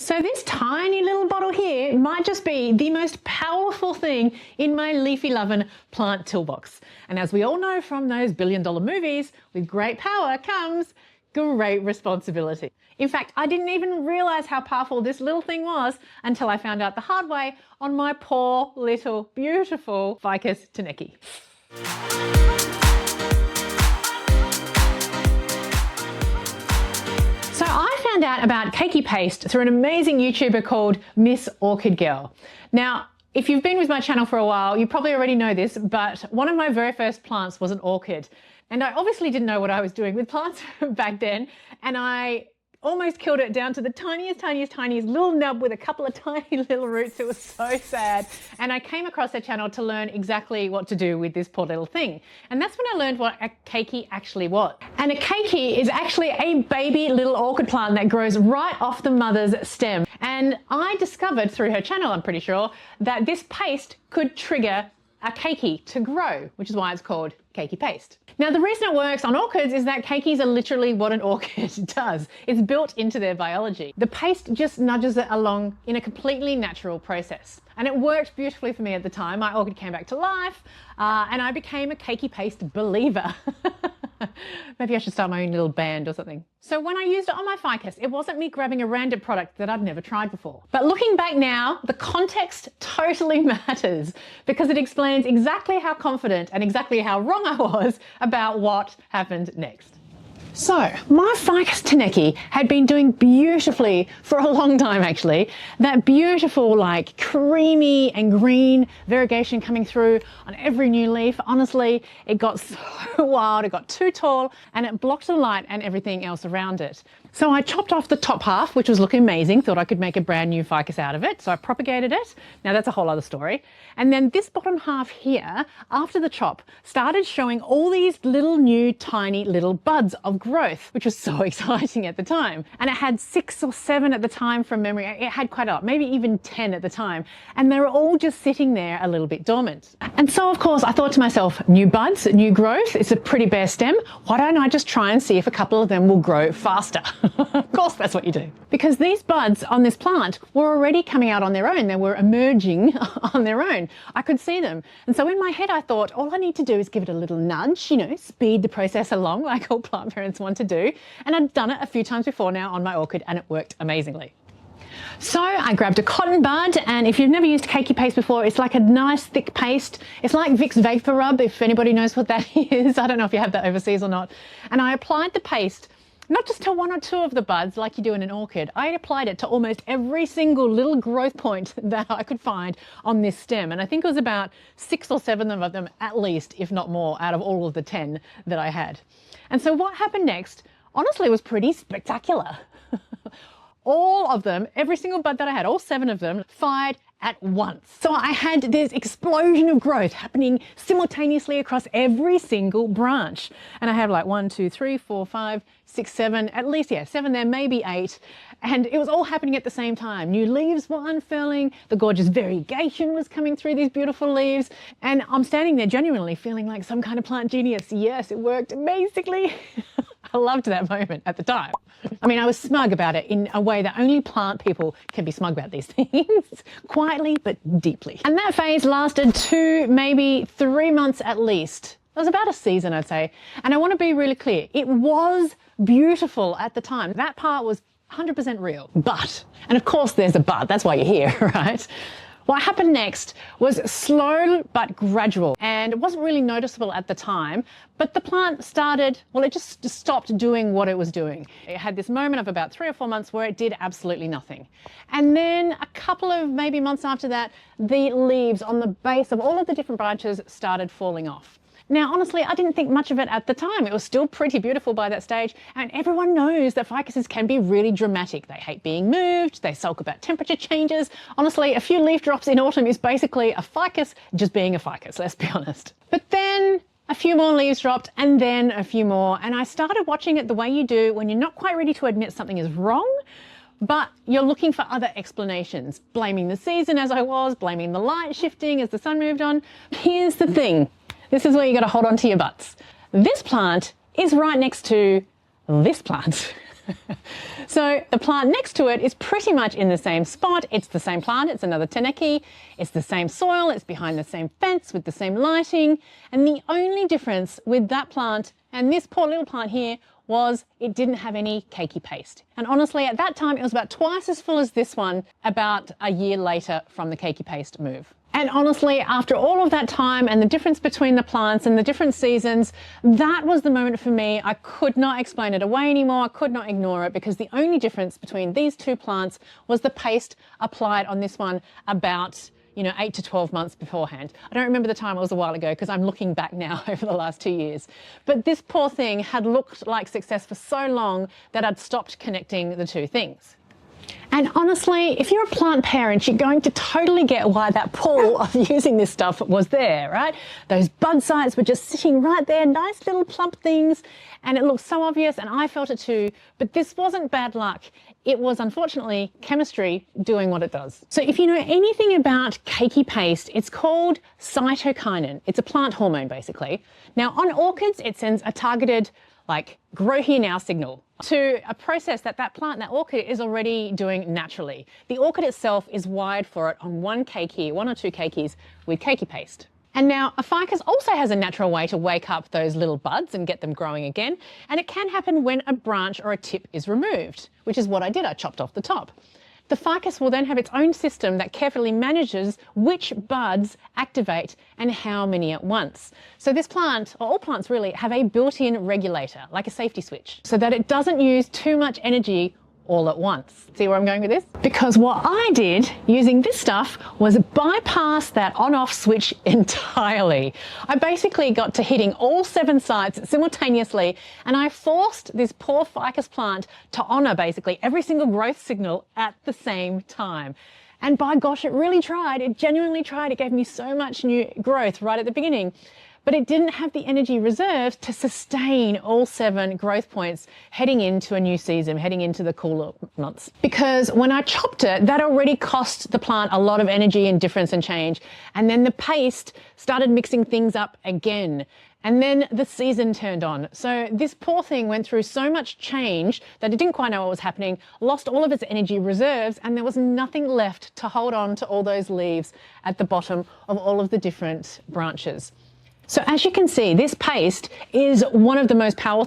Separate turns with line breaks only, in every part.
So this tiny little bottle here might just be the most powerful thing in my Leafy Lovin plant toolbox. And as we all know from those billion-dollar movies, with great power comes great responsibility. In fact, I didn't even realize how powerful this little thing was until I found out the hard way on my poor little beautiful Ficus Tineke. So I found out about Keiki paste through an amazing YouTuber called Miss Orchid Girl. Now, if you've been with my channel for a while, you probably already know this, but one of my very first plants was an orchid. And I obviously didn't know what I was doing with plants back then, and I almost killed it down to the tiniest little nub with a couple of tiny little roots. It was so sad. And I came across their channel to learn exactly what to do with this poor little thing. And that's when I learned what a keiki actually was. And a keiki is actually a baby little orchid plant that grows right off the mother's stem. And I discovered through her channel, I'm pretty sure, that this paste could trigger a keiki to grow, which is why it's called Keiki paste. Now, the reason it works on orchids is that keikis are literally what an orchid does. It's built into their biology. The paste just nudges it along in a completely natural process. And it worked beautifully for me at the time. My orchid came back to life and I became a Keiki paste believer. Maybe I should start my own little band or something. So when I used it on my ficus, it wasn't me grabbing a random product that I'd never tried before. But looking back now, the context totally matters because it explains exactly how confident and exactly how wrong I was about what happened next. So my Ficus Tineke had been doing beautifully for a long time actually. That beautiful like creamy and green variegation coming through on every new leaf. Honestly, it got so wild, it got too tall and it blocked the light and everything else around it. So I chopped off the top half, which was looking amazing, thought I could make a brand new ficus out of it. So I propagated it. Now that's a whole other story. And then this bottom half here, after the chop, started showing all these little new tiny little buds of growth, which was so exciting at the time. And it had 6 or 7 at the time from memory. It had quite a lot, maybe even 10 at the time. And they were all just sitting there a little bit dormant. And so of course I thought to myself, new buds, new growth, it's a pretty bare stem. Why don't I just try and see if a couple of them will grow faster? Of course that's what you do. Because these buds on this plant were already coming out on their own. They were emerging on their own. I could see them. And so in my head I thought, all I need to do is give it a little nudge, you know, speed the process along like all plant parents want to do. And I've done it a few times before now on my orchid and it worked amazingly. So I grabbed a cotton bud, and if you've never used Keiki paste before, it's like a nice thick paste. It's like Vicks Vapor Rub, if anybody knows what that is. I don't know if you have that overseas or not. And I applied the paste not just to 1 or 2 of the buds like you do in an orchid. I applied it to almost every single little growth point that I could find on this stem. And I think it was about 6 or 7 of them at least, if not more, out of all of the 10 that I had. And so what happened next, honestly, was pretty spectacular. All of them, every single bud that I had, all 7 of them, fired at once. So I had this explosion of growth happening simultaneously across every single branch. And I have like 1, 2, 3, 4, 5, 6, 7, at least, yeah, 7 there, maybe 8. And it was all happening at the same time. New leaves were unfurling, the gorgeous variegation was coming through these beautiful leaves. And I'm standing there genuinely feeling like some kind of plant genius. Yes, it worked amazingly. I loved that moment at the time. I mean, I was smug about it in a way that only plant people can be smug about these things, quietly but deeply. And that phase lasted 2, maybe 3 months at least. It was about a season, I'd say. And I want to be really clear, it was beautiful at the time. That part was 100% real. But, and of course there's a but, that's why you're here, right? What happened next was slow but gradual, and it wasn't really noticeable at the time, but the plant started, well, it just stopped doing what it was doing. It had this moment of about 3 or 4 months where it did absolutely nothing. And then a couple of maybe months after that, the leaves on the base of all of the different branches started falling off. Now, honestly, I didn't think much of it at the time. It was still pretty beautiful by that stage. And everyone knows that ficuses can be really dramatic. They hate being moved. They sulk about temperature changes. Honestly, a few leaf drops in autumn is basically a ficus just being a ficus, let's be honest. But then a few more leaves dropped and then a few more. And I started watching it the way you do when you're not quite ready to admit something is wrong, but you're looking for other explanations. Blaming the season as I was, blaming the light shifting as the sun moved on. Here's the thing. This is where you got to hold on to your butts. This plant is right next to this plant. So the plant next to it is pretty much in the same spot. It's the same plant, it's another Tineke, it's the same soil, it's behind the same fence with the same lighting. And the only difference with that plant and this poor little plant here was it didn't have any Keiki paste. And honestly, at that time, it was about twice as full as this one about a year later from the Keiki paste move. And honestly, after all of that time and the difference between the plants and the different seasons, that was the moment for me. I could not explain it away anymore. I could not ignore it because the only difference between these two plants was the paste applied on this one about 8 to 12 months beforehand. I don't remember the time, it was a while ago because I'm looking back now over the last 2 years. But this poor thing had looked like success for so long that I'd stopped connecting the two things. And honestly, if you're a plant parent, you're going to totally get why that pull of using this stuff was there, right? Those bud sites were just sitting right there, nice little plump things, and it looked so obvious, and I felt it too. But this wasn't bad luck. It was, unfortunately, chemistry doing what it does. So if you know anything about Keiki paste, it's called cytokinin. It's a plant hormone, basically. Now, on orchids, it sends a targeted, grow here now signal to a process that plant, that orchid, is already doing naturally. The orchid itself is wired for it on one or two keikis with Keiki paste. And now a ficus also has a natural way to wake up those little buds and get them growing again. And it can happen when a branch or a tip is removed, which is what I did. I chopped off the top. The ficus will then have its own system that carefully manages which buds activate and how many at once. So this plant, or all plants really, have a built-in regulator, like a safety switch, so that it doesn't use too much energy all at once. See where I'm going with this? Because what I did using this stuff was bypass that on-off switch entirely. I basically got to hitting all 7 sites simultaneously, and I forced this poor ficus plant to honor basically every single growth signal at the same time. And by gosh, it really tried. It genuinely tried. It gave me so much new growth right at the beginning. But it didn't have the energy reserves to sustain all 7 growth points heading into a new season, heading into the cooler months. Because when I chopped it, that already cost the plant a lot of energy and difference and change. And then the paste started mixing things up again. And then the season turned on. So this poor thing went through so much change that it didn't quite know what was happening, lost all of its energy reserves, and there was nothing left to hold on to all those leaves at the bottom of all of the different branches. So as you can see, this paste is one of the most powerful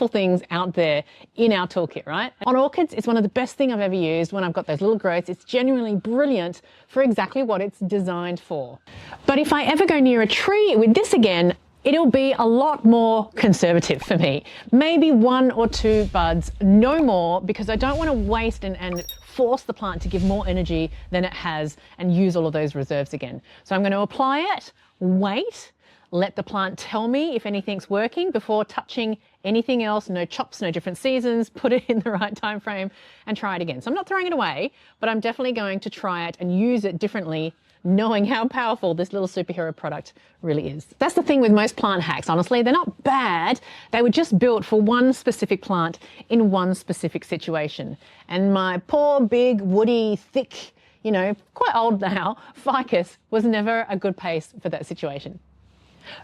things out there in our toolkit, right? On orchids, it's one of the best things I've ever used when I've got those little growths. It's genuinely brilliant for exactly what it's designed for. But if I ever go near a tree with this again, it'll be a lot more conservative for me. Maybe 1 or 2 buds, no more, because I don't want to waste and force the plant to give more energy than it has and use all of those reserves again. So I'm going to apply it, wait, let the plant tell me if anything's working before touching anything else, no chops, no different seasons, put it in the right time frame and try it again. So I'm not throwing it away, but I'm definitely going to try it and use it differently, knowing how powerful this little superhero product really is. That's the thing with most plant hacks, honestly. They're not bad. They were just built for one specific plant in one specific situation. And my poor, big, woody, thick, quite old now, ficus was never a good paste for that situation.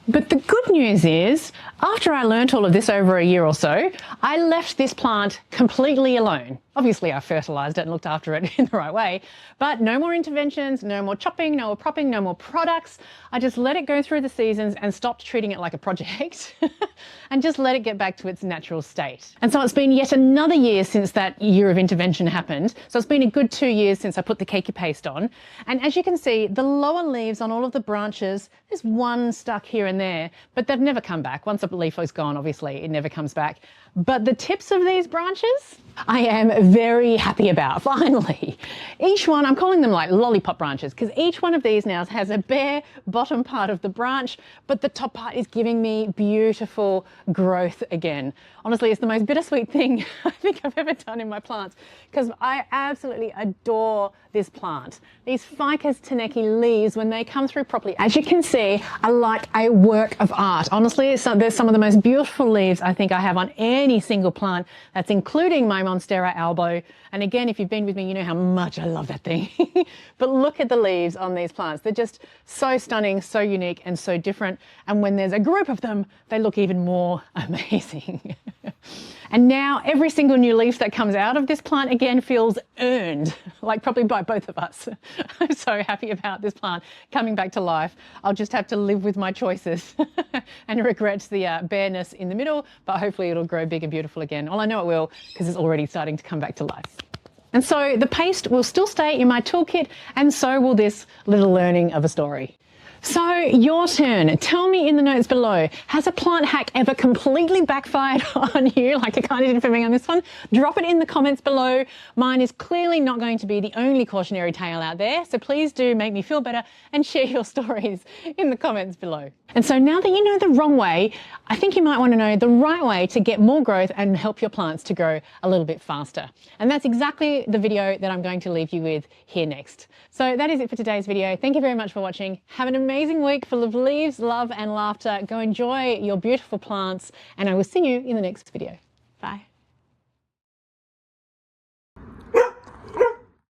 But the good news is, after I learnt all of this over a year or so, I left this plant completely alone. Obviously, I fertilised it and looked after it in the right way, but no more interventions, no more chopping, no more propping, no more products. I just let it go through the seasons and stopped treating it like a project and just let it get back to its natural state. And so it's been yet another year since that year of intervention happened. So it's been a good 2 years since I put the Keiki paste on. And as you can see, the lower leaves on all of the branches, there's one stuck here and there, but they've never come back. Once a leaf is gone, obviously, it never comes back. But the tips of these branches, I am very happy about, finally. Each one, I'm calling them like lollipop branches, because each one of these now has a bare bottom part of the branch, but the top part is giving me beautiful growth again. Honestly, it's the most bittersweet thing I think I've ever done in my plants, because I absolutely adore this plant. These Ficus Tineke leaves, when they come through properly, as you can see, are like a work of art. Honestly, there's some of the most beautiful leaves I think I have on any any single plant. That's including my Monstera albo. And again, if you've been with me, you know how much I love that thing. But look at the leaves on these plants. They're just so stunning, so unique and so different. And when there's a group of them, they look even more amazing. And now every single new leaf that comes out of this plant again feels earned, like probably by both of us. I'm so happy about this plant coming back to life. I'll just have to live with my choices and regret the bareness in the middle, but hopefully it'll grow big and beautiful again. Well, I know it will because it's already starting to come back to life. And so the paste will still stay in my toolkit, and so will this little learning of a story. So your turn. Tell me in the notes below, has a plant hack ever completely backfired on you like it kind of did for me on this one? Drop it in the comments below. Mine is clearly not going to be the only cautionary tale out there, so please do make me feel better and share your stories in the comments below. And so now that you know the wrong way, I think you might want to know the right way to get more growth and help your plants to grow a little bit faster. And that's exactly the video that I'm going to leave you with here next. So that is it for today's video. Thank you very much for watching. Have an amazing week full of leaves, love and laughter. Go enjoy your beautiful plants, and I will see you in the next video. Bye.